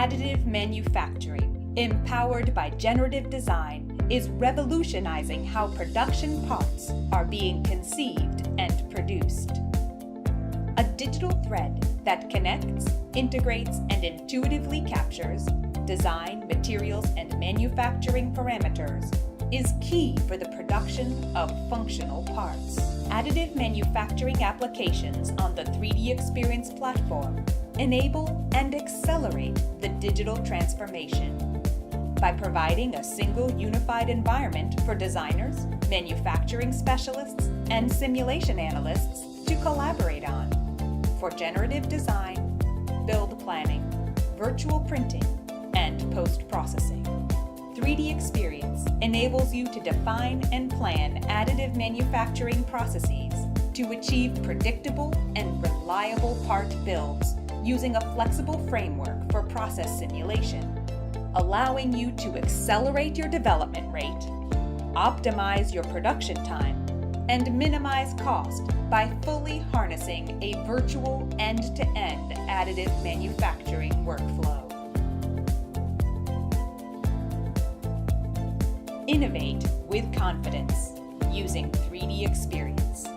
Additive manufacturing, empowered by generative design, is revolutionizing how production parts are being conceived and produced. A digital thread that connects, integrates, and intuitively captures design, materials, and manufacturing parameters is key for the production of functional parts. Additive manufacturing applications on the 3DEXPERIENCE platform enable and accelerate the digital transformation by providing a single unified environment for designers, manufacturing specialists, and simulation analysts to collaborate on for generative design, build planning, virtual printing, and post-processing. 3DEXPERIENCE enables you to define and plan additive manufacturing processes to achieve predictable and reliable part builds using a flexible framework for process simulation, allowing you to accelerate your development rate, optimize your production time, and minimize cost by fully harnessing a virtual end-to-end additive manufacturing workflow. Innovate with confidence using 3DEXPERIENCE.